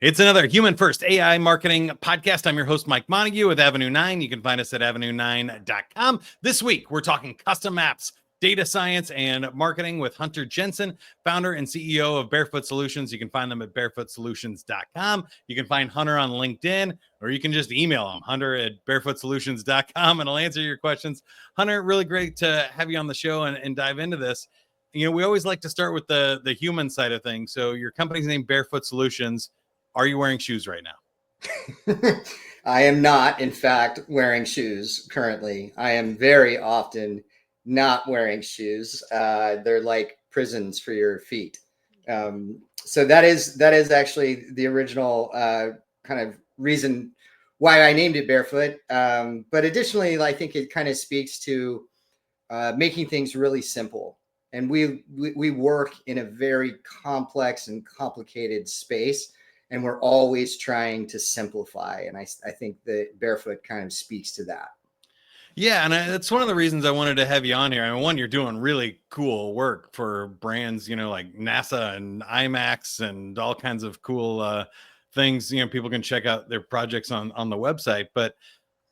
It's another Human First AI Marketing podcast. I'm your host, Mike Monague with Avenue 9. You can find us at avenue9.com. This week, we're talking custom apps, data science, and marketing with Hunter Jensen, founder and CEO of Barefoot Solutions. You can find them at barefootsolutions.com. You can find Hunter on LinkedIn, or you can just email him, hunter@barefootsolutions.com, and I'll answer your questions. Hunter, really great to have you on the show and dive into this. You know, we always like to start with the human side of things. So your company's named Barefoot Solutions. Are you wearing shoes right now? I am not, in fact, wearing shoes currently. I am very often not wearing shoes. They're like prisons for your feet. So that is actually the original kind of reason why I named it Barefoot. But additionally, I think it kind of speaks to making things really simple. And we work in a very complex and complicated space. And we're always trying to simplify. And I think that Barefoot kind of speaks to that. Yeah, and that's one of the reasons I wanted to have you on here. I mean, one, you're doing really cool work for brands, you know, like NASA and IMAX and all kinds of cool things. You know, people can check out their projects on the website. But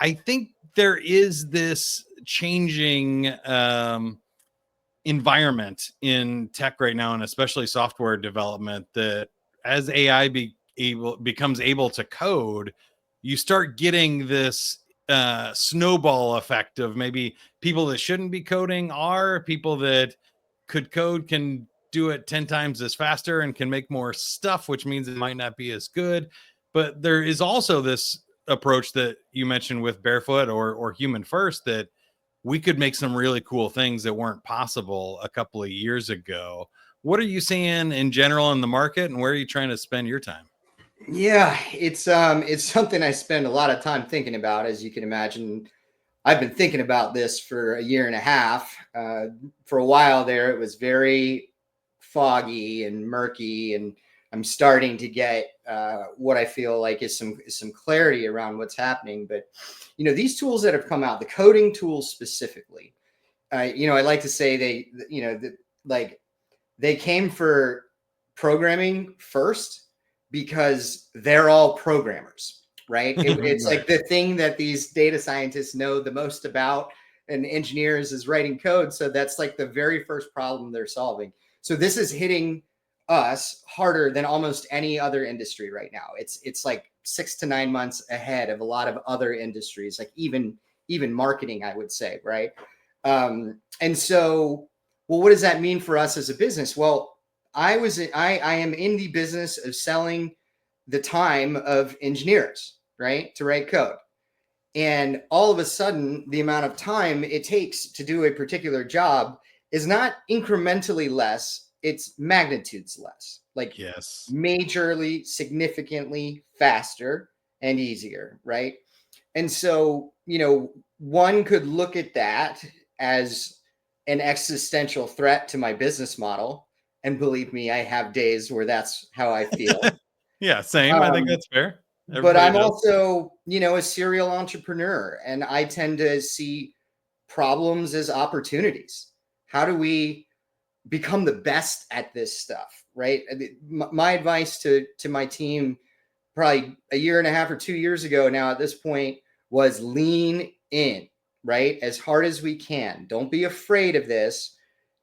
I think there is this changing environment in tech right now, and especially software development, that as AI becomes able to code, you start getting this snowball effect of maybe people that shouldn't be coding are people that could code can do it 10 times as faster and can make more stuff, which means it might not be as good. But there is also this approach that you mentioned with Barefoot or Human First, that we could make some really cool things that weren't possible a couple of years ago. What are you seeing in general in the market, and where are you trying to spend your time? Yeah, it's something I spend a lot of time thinking about. As you can imagine, I've been thinking about this for a year and a half. For a while there, it was very foggy and murky, and I'm starting to get what I feel like is some clarity around what's happening. But you know, these tools that have come out, the coding tools specifically, you know, I like to say they came for programming first, because they're all programmers, right? It's Right. like the thing that these data scientists know the most about, and engineers is writing code. So that's like the very first problem they're solving. So this is hitting us harder than almost any other industry right now. It's like 6 to 9 months ahead of a lot of other industries, like even marketing, I would say, right? And so, well, what does that mean for us as a business? Well, I am in the business of selling the time of engineers, right, to write code. And all of a sudden, the amount of time it takes to do a particular job is not incrementally less, it's magnitudes less. Like, Yes. majorly, significantly faster and easier, right? And so, you know, one could look at that as an existential threat to my business model. And believe me, I have days where that's how I feel. Yeah, same. I think that's fair. But Everybody I'm does. also, you know, a serial entrepreneur, and I tend to see problems as opportunities. How do we become the best at this stuff, right? My advice to my team probably a year and a half or 2 years ago now at this point was lean in, right? As hard as we can. Don't be afraid of this.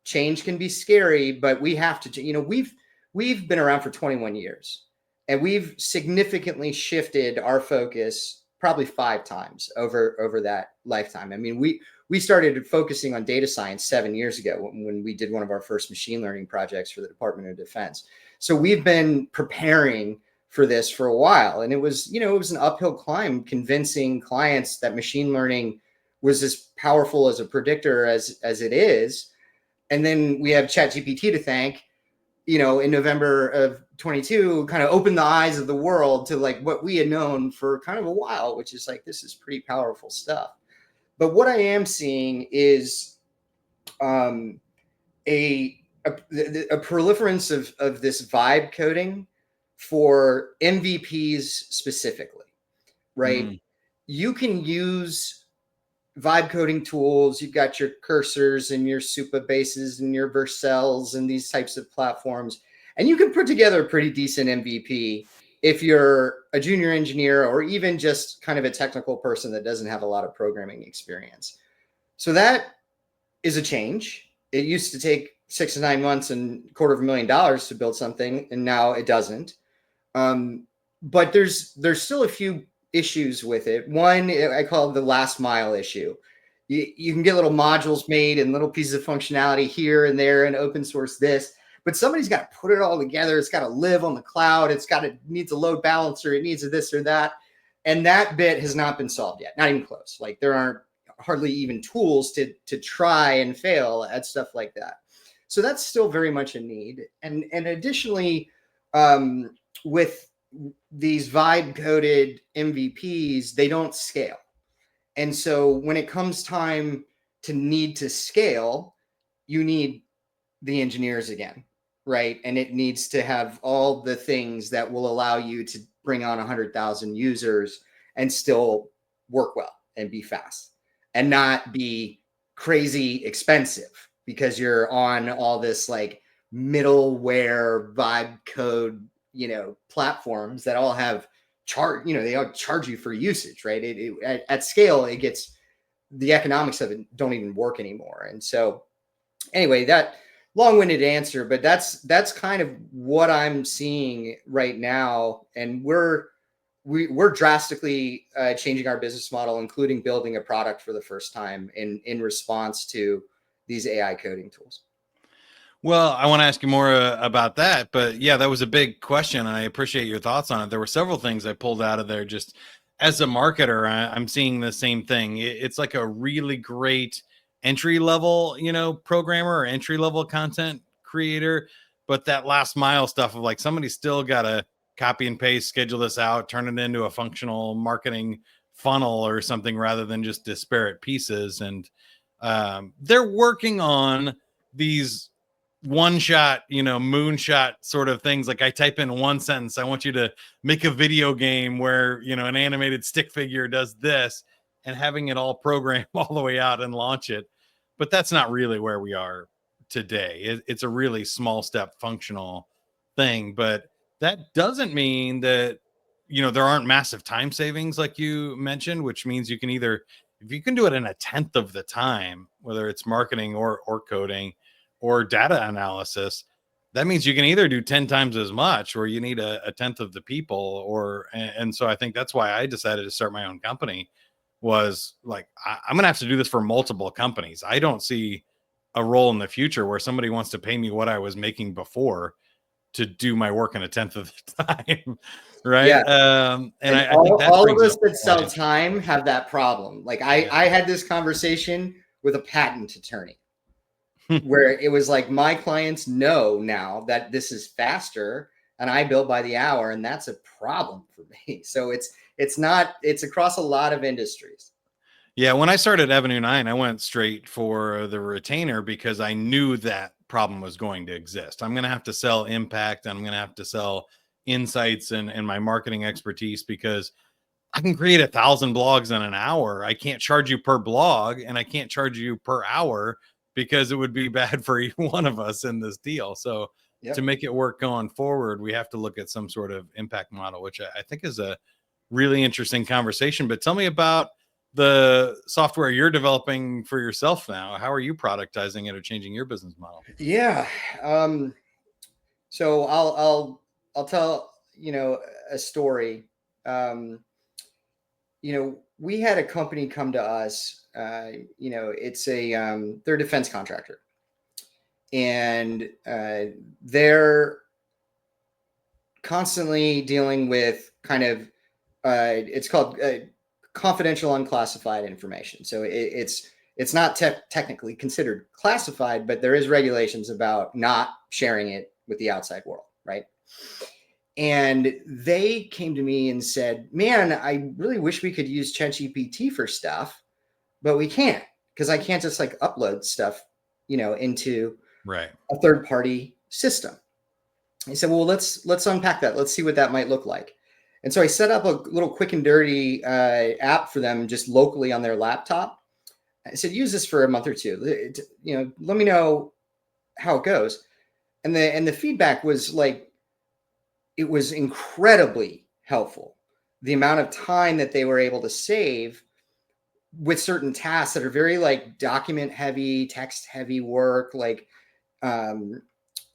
Change can be scary, but we have to, you know, we've been around for 21 years, and we've significantly shifted our focus probably 5 times over that lifetime. I mean, we started focusing on data science 7 years ago when we did one of our first machine learning projects for the Department of Defense. So we've been preparing for this for a while, and it was, you know, it was an uphill climb convincing clients that machine learning was as powerful as a predictor as it is. And then we have ChatGPT to thank, you know, in November of 22, kind of opened the eyes of the world to like what we had known for kind of a while, which is like, this is pretty powerful stuff. But what I am seeing is a proliferance of this vibe coding for MVPs specifically, right? You can use vibe coding tools, you've got your cursors and your Supa bases and your Vercels and these types of platforms. And you can put together a pretty decent MVP if you're a junior engineer or even just kind of a technical person that doesn't have a lot of programming experience. So that is a change. It used to take 6 to 9 months and $250,000 to build something, and now it doesn't. But there's still a few issues with it. One, I call it the last mile issue. You can get little modules made and little pieces of functionality here and there and open source this, but somebody's got to put it all together. It's got to live on the cloud. Needs a load balancer. It needs a this or that. And that bit has not been solved yet. Not even close. Like there aren't hardly even tools to try and fail at stuff like that. So that's still very much a need. And additionally, with these vibe coded MVPs, they don't scale. And so when it comes time to need to scale, you need the engineers again, right? And it needs to have all the things that will allow you to bring on 100,000 users and still work well and be fast and not be crazy expensive because you're on all this like middleware vibe code, platforms that all have they all charge you for usage, right? At scale, it gets, the economics of it don't even work anymore. And so anyway, that long-winded answer, but that's kind of what I'm seeing right now. And we're drastically changing our business model, including building a product for the first time in response to these AI coding tools. Well, I want to ask you more about that, but yeah, that was a big question, and I appreciate your thoughts on it. There were several things I pulled out of there. Just as a marketer, I'm seeing the same thing. It's like a really great entry level, programmer or entry level content creator, but that last mile stuff of like somebody's still got to copy and paste, schedule this out, turn it into a functional marketing funnel or something rather than just disparate pieces. And they're working on these one shot, moonshot sort of things. Like I type in one sentence, I want you to make a video game where, an animated stick figure does this, and having it all programmed all the way out and launch it. But that's not really where we are today. It's a really small step functional thing, but that doesn't mean that, there aren't massive time savings like you mentioned, which means you can either, if you can do it in a tenth of the time, whether it's marketing or coding, or data analysis, that means you can either do 10 times as much, or you need a tenth of the people. And so I think that's why I decided to start my own company, was like, I'm going to have to do this for multiple companies. I don't see a role in the future where somebody wants to pay me what I was making before to do my work in a tenth of the time. Right. Yeah. And I all, think that all of brings us up that sell time have that problem. Like I had this conversation with a patent attorney where it was like, my clients know now that this is faster and I bill by the hour, and that's a problem for me. So it's across a lot of industries. Yeah, when I started Avenue 9, I went straight for the retainer because I knew that problem was going to exist. I'm going to have to sell impact, and I'm going to have to sell insights and my marketing expertise, because I can create 1,000 blogs in an hour. I can't charge you per blog, and I can't charge you per hour, because it would be bad for each one of us in this deal. So to make it work going forward, we have to look at some sort of impact model, which I think is a really interesting conversation. But tell me about the software you're developing for yourself now. How are you productizing it or changing your business model? Yeah. So I'll tell, a story. We had a company come to us, it's they're a defense contractor, and they're constantly dealing with kind of, it's called confidential unclassified information. So it's not technically considered classified, but there is regulations about not sharing it with the outside world, right? And they came to me and said, man, I really wish we could use ChatGPT for stuff, but we can't, because I can't just like upload stuff, into a third party system. I said, well, let's unpack that. Let's see what that might look like. And so I set up a little quick and dirty app for them just locally on their laptop. I said, use this for a month or two. Let me know how it goes. And the feedback was like, it was incredibly helpful. The amount of time that they were able to save with certain tasks that are very like document heavy, text heavy work, like,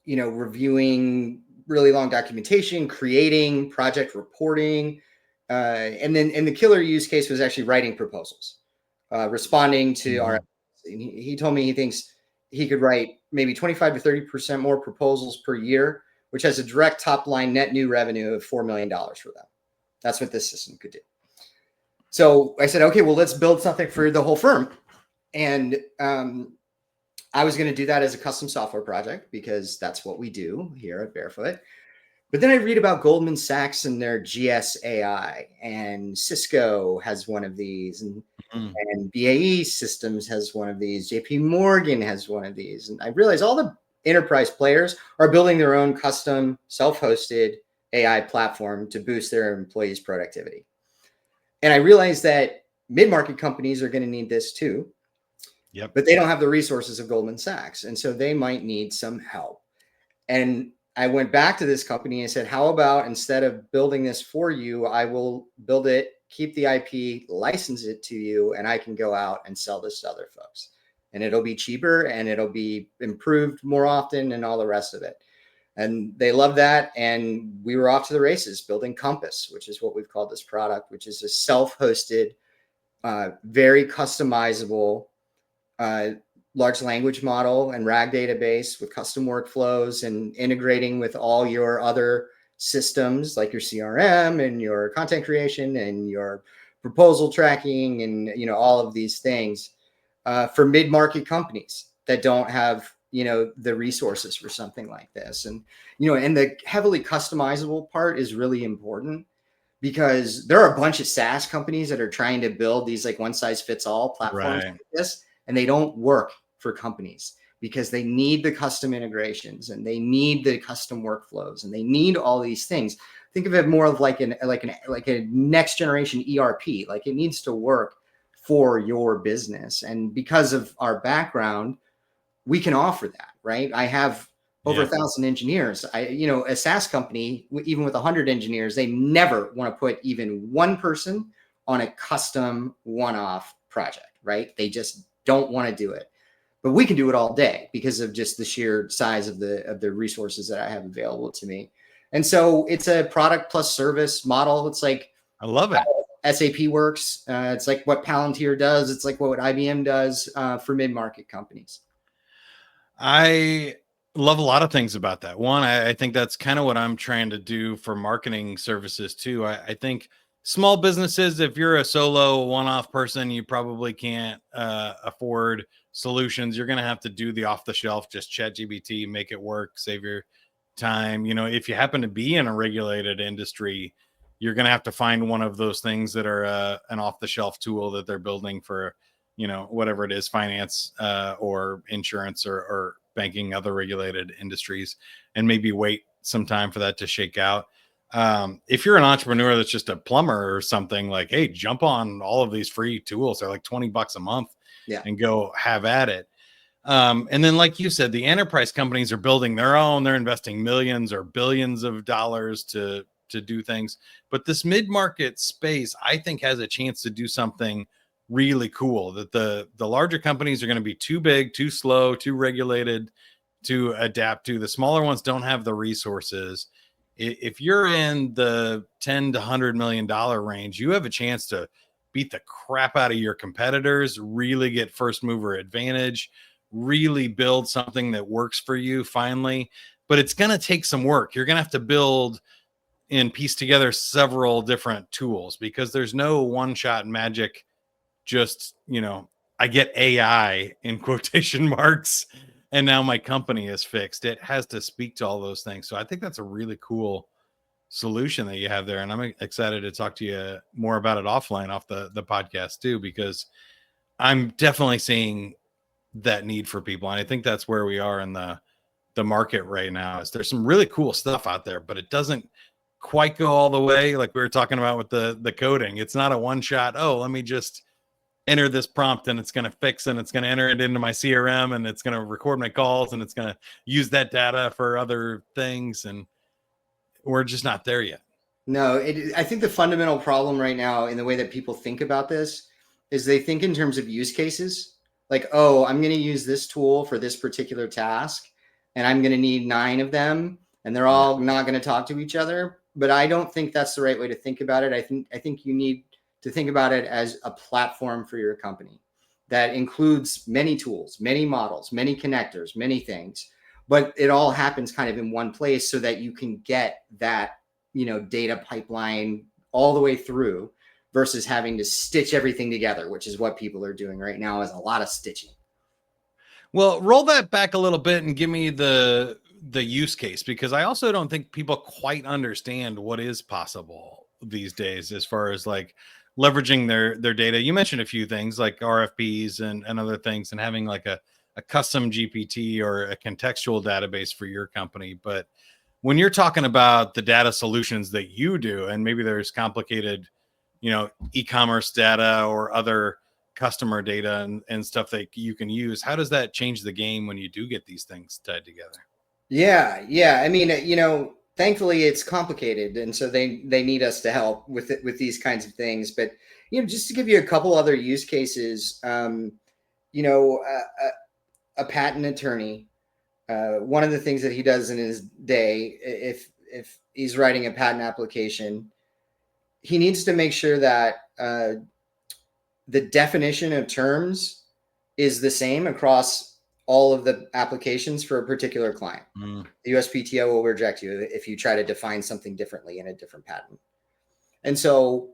reviewing really long documentation, creating project reporting. And the killer use case was actually writing proposals, responding to our. He told me he thinks he could write maybe 25 to 30% more proposals per year, which has a direct top line net new revenue of $4 million for them. That's what this system could do. So I said, okay, well, let's build something for the whole firm. And I was going to do that as a custom software project because that's what we do here at Barefoot. But then I read about Goldman Sachs and their GSAI, and Cisco has one of these, and BAE Systems has one of these, JP Morgan has one of these. And I realized all the enterprise players are building their own custom self-hosted AI platform to boost their employees' productivity. And I realized that mid-market companies are going to need this too. Yep. But they don't have the resources of Goldman Sachs. And so they might need some help. And I went back to this company and said, how about instead of building this for you, I will build it, keep the IP, license it to you, and I can go out and sell this to other folks. And it'll be cheaper and it'll be improved more often and all the rest of it. And they loved that. And we were off to the races building Compass, which is what we've called this product, which is a self-hosted, very customizable large language model and RAG database with custom workflows and integrating with all your other systems like your CRM and your content creation and your proposal tracking and all of these things for mid-market companies that don't have the resources for something like this. And and the heavily customizable part is really important because there are a bunch of SaaS companies that are trying to build these like one size fits all platforms like this, and they don't work for companies because they need the custom integrations and they need the custom workflows and they need all these things. Think of it more of like a next generation ERP. Like it needs to work for your business. And because of our background, we can offer that, right? I have over 1,000 engineers. A SaaS company, even with 100 engineers, they never want to put even one person on a custom one-off project, right? They just don't want to do it. But we can do it all day because of just the sheer size of the resources that I have available to me. And so it's a product plus service model. It's like, I love it. SAP works. It's like what Palantir does. It's like what IBM does for mid-market companies. I love a lot of things about that. One, I think that's kind of what I'm trying to do for marketing services too. I think small businesses, if you're a solo one-off person, you probably can't afford solutions. You're going to have to do the off-the-shelf, just ChatGPT, make it work, save your time. If you happen to be in a regulated industry, you're going to have to find one of those things that are an off-the-shelf tool that they're building for, whatever it is, finance or insurance or banking, other regulated industries, and maybe wait some time for that to shake out. If you're an entrepreneur that's just a plumber or something, like, hey, jump on all of these free tools. They're like $20 a month and go have at it. And then, like you said, the enterprise companies are building their own. They're investing millions or billions of dollars to do things. But this mid-market space, I think, has a chance to do something really cool that the larger companies are going to be too big, too slow, too regulated to adapt to. The smaller ones don't have the resources. If you're in the 10 to $100 million range, you have a chance to beat the crap out of your competitors, really get first mover advantage, really build something that works for you finally. But it's going to take some work. You're going to have to build and piece together several different tools because there's no one-shot magic. Just, I get AI in quotation marks and now my company is fixed. It has to speak to all those things. So I think that's a really cool solution that you have there. And I'm excited to talk to you more about it offline off the podcast too, because I'm definitely seeing that need for people. And I think that's where we are in the market right now. Is there's some really cool stuff out there, but it doesn't quite go all the way. Like we were talking about with the coding. It's not a one shot. Oh, let me just enter this prompt and it's going to fix, and it's going to enter it into my CRM, and it's going to record my calls, and it's going to use that data for other things. And we're just not there yet. No, I think the fundamental problem right now in the way that people think about this is they think in terms of use cases. Like, oh, I'm going to use this tool for this particular task, and I'm going to need 9 of them, and they're all not going to talk to each other. But I don't think that's the right way to think about it. I think you need to think about it as a platform for your company that includes many tools, many models, many connectors, many things, but it all happens kind of in one place so that you can get that, data pipeline all the way through versus having to stitch everything together, which is what people are doing right now, is a lot of stitching. Well, roll that back a little bit and give me the use case, because I also don't think people quite understand what is possible these days as far as like leveraging their data. You mentioned a few things like RFPs and other things, and having like a custom GPT or a contextual database for your company. But when you're talking about the data solutions that you do, and maybe there's complicated, e-commerce data or other customer data and stuff that you can use, how does that change the game when you do get these things tied together? Yeah. I mean, thankfully it's complicated, and so they need us to help with it, with these kinds of things. But just to give you a couple other use cases, a patent attorney, one of the things that he does in his day, if he's writing a patent application, he needs to make sure that the definition of terms is the same across all of the applications for a particular client. The USPTO will reject you if you try to define something differently in a different patent. And so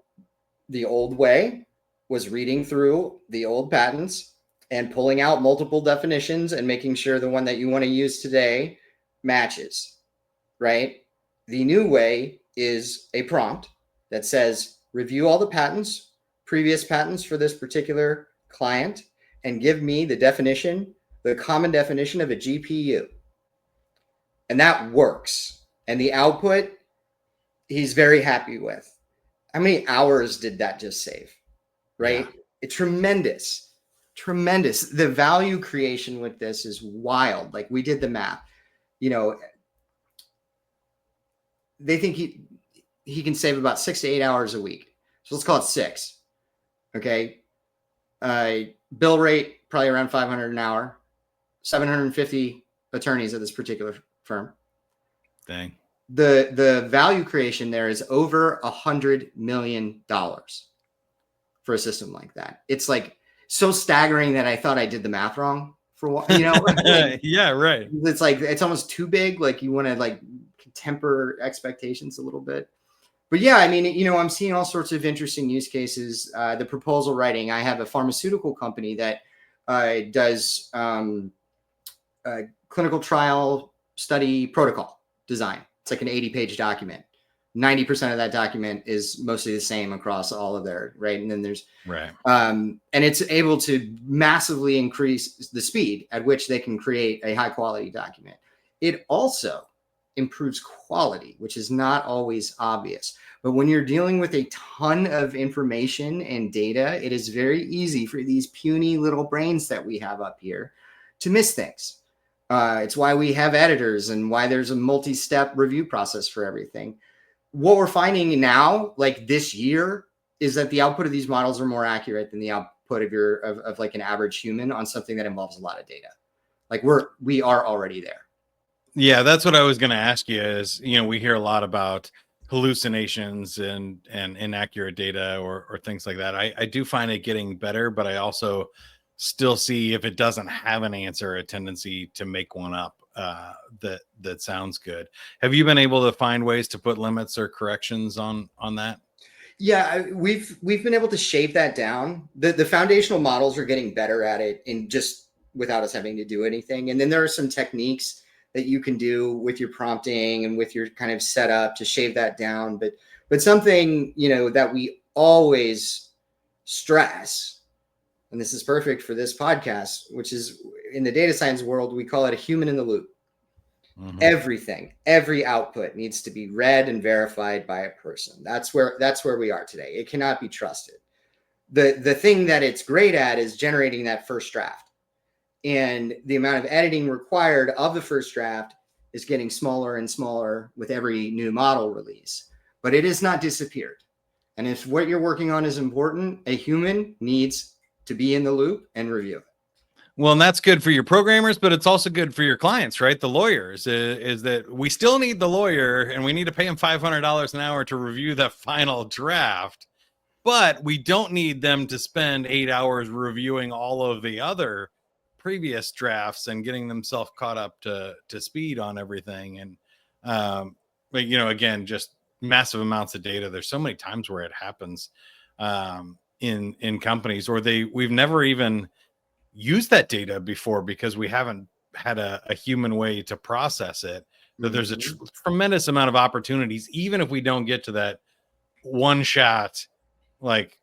the old way was reading through the old patents and pulling out multiple definitions and making sure the one that you want to use today matches, right? The new way is a prompt that says, review all the patents, previous patents for this particular client, and give me the definition, the common definition of a GPU. And that works. And the output, he's very happy with. How many hours did that just save? Right? Yeah. It's tremendous. The value creation with this is wild. Like, we did the math. They think he can save about 6 to 8 hours a week. So let's call it 6. Okay. Bill rate, probably around $500 an hour. 750 attorneys at this particular firm. Dang. The value creation there is over $100 million for a system like that. It's like so staggering that I thought I did the math wrong for what, like, yeah, right. It's like, it's almost too big. Like, you want to like temper expectations a little bit. But yeah, I mean, I'm seeing all sorts of interesting use cases. The proposal writing, I have a pharmaceutical company that does clinical trial study protocol design. It's like an 80-page document. 90% of that document is mostly the same across all of their, right? And then there's, right. And it's able to massively increase the speed at which they can create a high quality document. It also improves quality, which is not always obvious. But when you're dealing with a ton of information and data, it is very easy for these puny little brains that we have up here to miss things. It's why we have editors and why there's a multi-step review process for everything. What we're finding now, like this year, is that the output of these models are more accurate than the output of like an average human on something that involves a lot of data. Like, we are already there. Yeah, that's what I was going to ask you is, we hear a lot about hallucinations and inaccurate data or things like that. I do find it getting better, but I also still see, if it doesn't have an answer, a tendency to make one up that sounds good. Have you been able to find ways to put limits or corrections on that? Yeah, we've been able to shave that down. The foundational models are getting better at it, in just without us having to do anything. And then there are some techniques that you can do with your prompting and with your kind of setup to shave that down. But something, that we always stress, and this is perfect for this podcast, which is, in the data science world, we call it a human in the loop. Mm-hmm. Every output needs to be read and verified by a person. That's where we are today. It cannot be trusted. The thing that it's great at is generating that first draft. And the amount of editing required of the first draft is getting smaller and smaller with every new model release. But it has not disappeared. And if what you're working on is important, a human needs to be in the loop and review it. Well, and that's good for your programmers, but it's also good for your clients, right? The lawyers is that we still need the lawyer, and we need to pay him $500 an hour to review the final draft, but we don't need them to spend 8 hours reviewing all of the other previous drafts and getting themselves caught up to speed on everything. And but again, just massive amounts of data. There's so many times where it happens in companies, or we've never even used that data before because we haven't had a human way to process it. That there's a tremendous amount of opportunities, even if we don't get to that one shot, like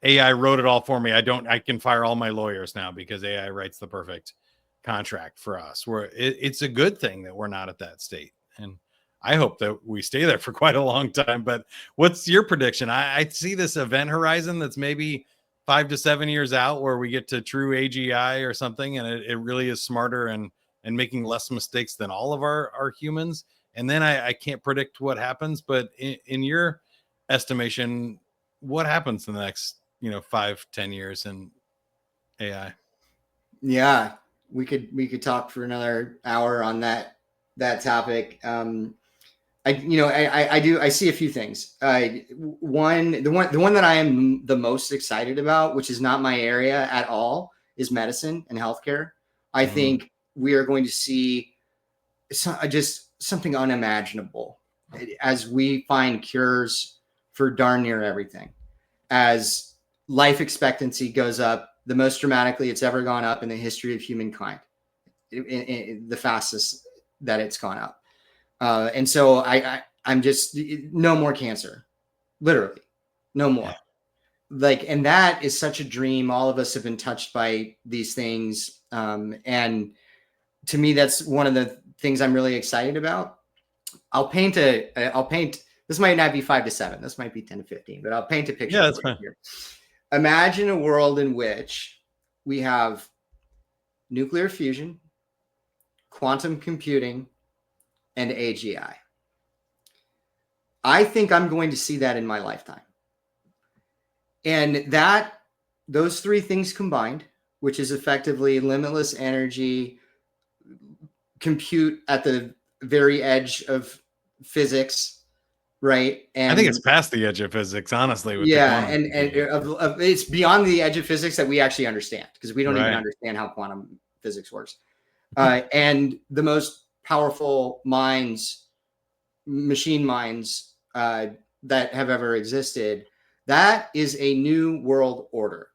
AI wrote it all for me. I can fire all my lawyers now because AI writes the perfect contract for us. It's a good thing that we're not at that state. And I hope that we stay there for quite a long time. But what's your prediction? I see this event horizon that's maybe 5 to 7 years out where we get to true AGI or something, and it really is smarter and making less mistakes than all of our humans. And then I can't predict what happens, but in your estimation, what happens in the next 5-10 years in AI? Yeah, we could talk for another hour on that topic. I see a few things. The one that I am the most excited about, which is not my area at all, is medicine and healthcare. I think we are going to see just something unimaginable as we find cures for darn near everything. As life expectancy goes up, the most dramatically it's ever gone up in the history of humankind, the fastest that it's gone up. And so I'm just, no more cancer, literally, no more. Yeah. And that is such a dream. All of us have been touched by these things. And to me, that's one of the things I'm really excited about. This might not be 5 to 7. This might be 10 to 15, but I'll paint a picture. Yeah, that's fine. Here. Imagine a world in which we have nuclear fusion, quantum computing, and AGI. I think I'm going to see that in my lifetime. And those three things combined, which is effectively limitless energy, compute at the very edge of physics, right? And I think it's past the edge of physics, honestly. With and it's beyond the edge of physics that we actually understand, because we don't even understand how quantum physics works. And the most powerful machine minds that have ever existed. That is a new world order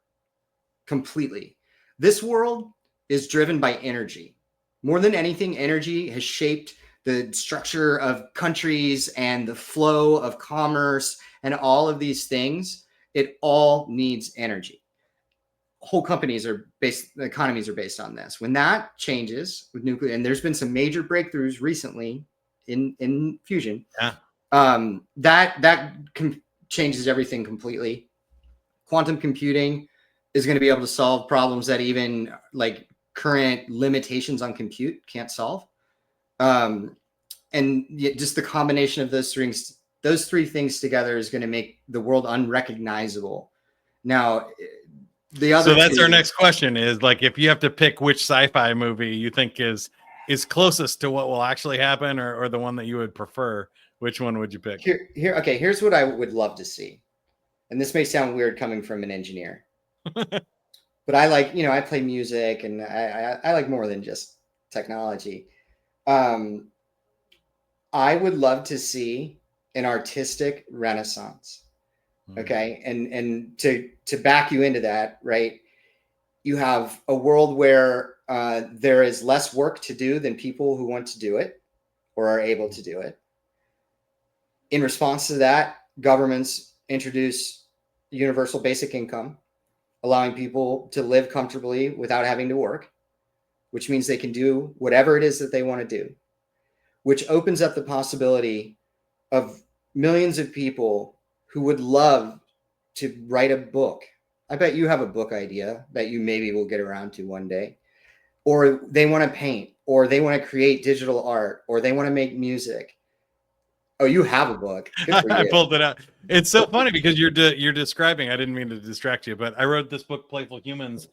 completely. This world is driven by energy. More than anything, energy has shaped the structure of countries and the flow of commerce and all of these things. It all needs energy. Whole economies are based on this. When that changes with nuclear, and there's been some major breakthroughs recently in fusion, that changes everything completely. Quantum computing is going to be able to solve problems that even like current limitations on compute can't solve. And just the combination of those three things together is going to make the world unrecognizable. Now, so that's our next question is, like, if you have to pick which sci-fi movie you think is closest to what will actually happen, or the one that you would prefer, which one would you pick? Here's what I would love to see. And this may sound weird coming from an engineer, but I like, I play music, and I like more than just technology. I would love to see an artistic renaissance. Okay. And to back you into that, right? You have a world where there is less work to do than people who want to do it or are able to do it. In response to that, governments introduce universal basic income, allowing people to live comfortably without having to work, which means they can do whatever it is that they want to do, which opens up the possibility of millions of people who would love to write a book I bet you have a book idea that you maybe will get around to one day, or they want to paint, or they want to create digital art, or they want to make music. Oh, you have a book. Good for I you. pulled it out. It's so funny because you're describing. I didn't mean to distract you, but I wrote this book, Playful Humans,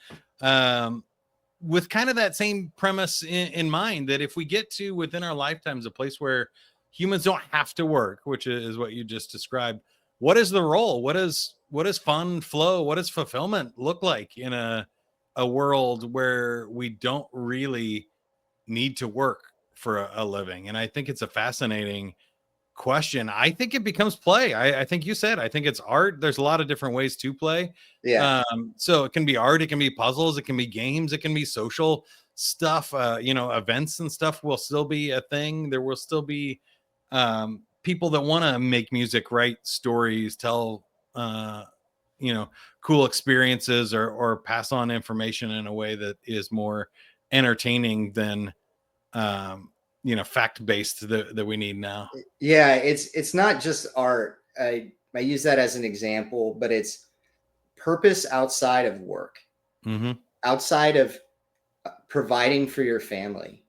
with kind of that same premise in mind, that if we get to within our lifetimes a place where humans don't have to work, which is what you just described, what is the role? What is fun, flow? What does fulfillment look like in a world where we don't really need to work for a living? And I think it's a fascinating question. I think it becomes play. I think you said, I think it's art. There's a lot of different ways to play. Yeah. So it can be art, it can be puzzles, it can be games, it can be social stuff. Events and stuff will still be a thing. There will still be people that want to make music, write stories, tell cool experiences, or pass on information in a way that is more entertaining than fact-based that we need now. Yeah, it's not just art. I use that as an example, but it's purpose outside of work, Mm-hmm. outside of providing for your family.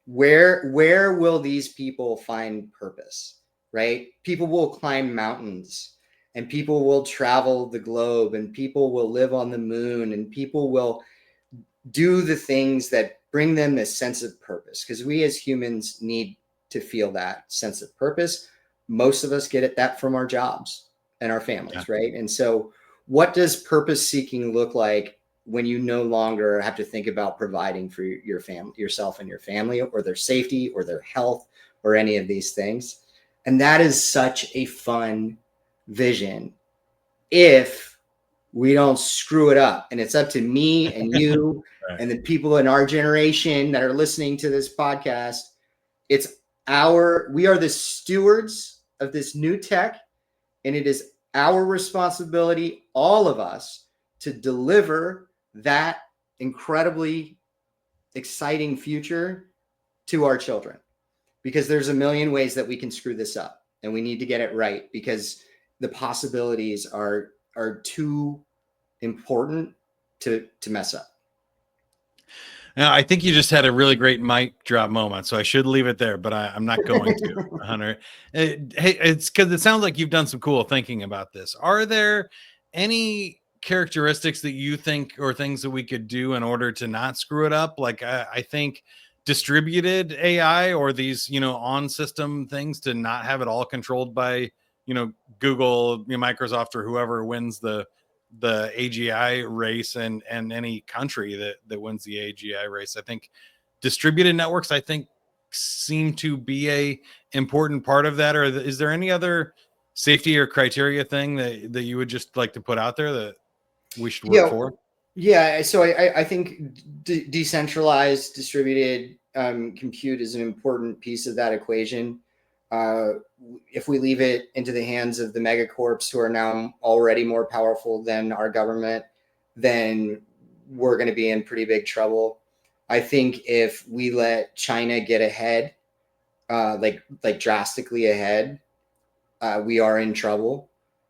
Where will these people find purpose? Right? People will climb mountains, and people will travel the globe, and people will live on the moon, and people will do the things that bring them a sense of purpose, because we as humans need to feel that sense of purpose. Most of us get that from our jobs and our families, Yeah. right? And so what does purpose seeking look like when you no longer have to think about providing for your family, yourself and your family, or their safety or their health or any of these things? And that is such a fun vision if we don't screw it up. And it's up to me and you Right. and the people in our generation that are listening to this podcast. We are the stewards of this new tech, and it is our responsibility, all of us, to deliver that incredibly exciting future to our children, because there's a million ways that we can screw this up, and we need to get it right, because the possibilities are too important to mess up. Now, I think you just had a really great mic drop moment, so I should leave it there, but I'm not going to, Hunter. Hey, it's because it sounds like you've done some cool thinking about this. Are there any characteristics that you think, or things that we could do in order to not screw it up? Like, I think distributed AI, or these, on system things, to not have it all controlled by, Google, Microsoft, or whoever wins the AGI race, and any country that wins the AGI race. I think distributed networks, I think, seem to be a important part of that. Or is there any other safety or criteria thing that you would just like to put out there that we should work for? Yeah. So I think decentralized distributed compute is an important piece of that equation. If we leave it into the hands of the megacorps, who are now already more powerful than our government, then we're going to be in pretty big trouble. I think if we let China get ahead, like drastically ahead, we are in trouble.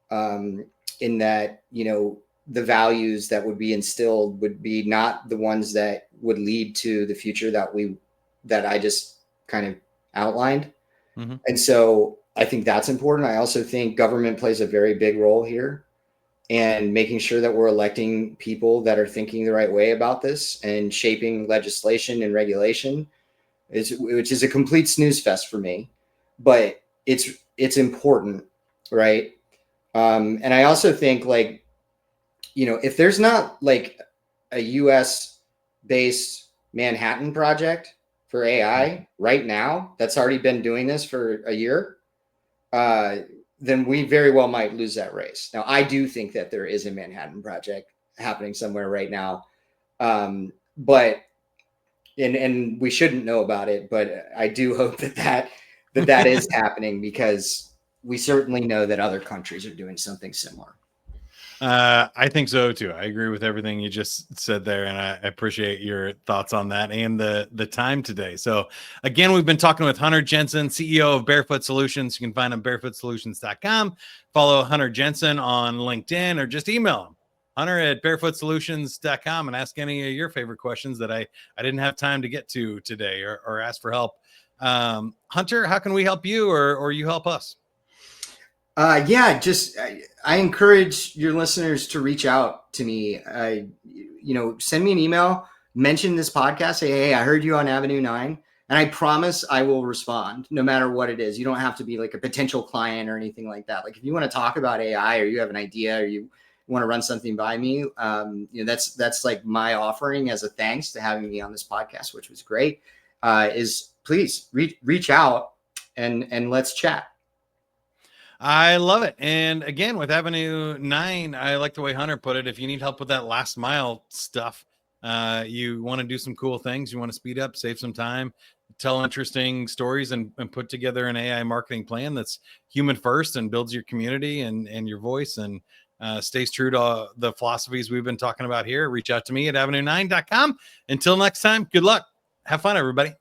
In that, the values that would be instilled would be not the ones that would lead to the future that I just kind of outlined. Mm-hmm. And so I think that's important. I also think government plays a very big role here, and making sure that we're electing people that are thinking the right way about this and shaping legislation and regulation, which is a complete snooze fest for me, but it's important, right? And I also think, like, if there's not like a US based Manhattan project for AI right now that's already been doing this for a year, then we very well might lose that race. Now, I do think that there is a Manhattan project happening somewhere right now, but and we shouldn't know about it, but I do hope that is happening, because we certainly know that other countries are doing something similar. I think so too. I agree with everything you just said there, and I appreciate your thoughts on that and the time today. So again, we've been talking with Hunter Jensen, CEO of Barefoot Solutions. You can find him barefootsolutions.com. Follow Hunter Jensen on LinkedIn, or just email him, Hunter at barefootsolutions.com and ask any of your favorite questions that I didn't have time to get to today, or ask for help. Hunter, how can we help you, or you help us? Yeah, just I encourage your listeners to reach out to me. Send me an email, mention this podcast, say, hey, I heard you on Avenue 9, and I promise I will respond no matter what it is. You don't have to be like a potential client or anything like that. Like if you want to talk about AI, or you have an idea, or you want to run something by me, that's like my offering as a thanks to having me on this podcast, which was great. Is please reach out and let's chat. I love it. And again, with Avenue 9, I like the way Hunter put it. If you need help with that last mile stuff, you want to do some cool things, you want to speed up, save some time, tell interesting stories, and put together an AI marketing plan that's human first and builds your community and your voice, and stays true to the philosophies we've been talking about here, reach out to me at avenue9.com. Until next time, good luck. Have fun, everybody.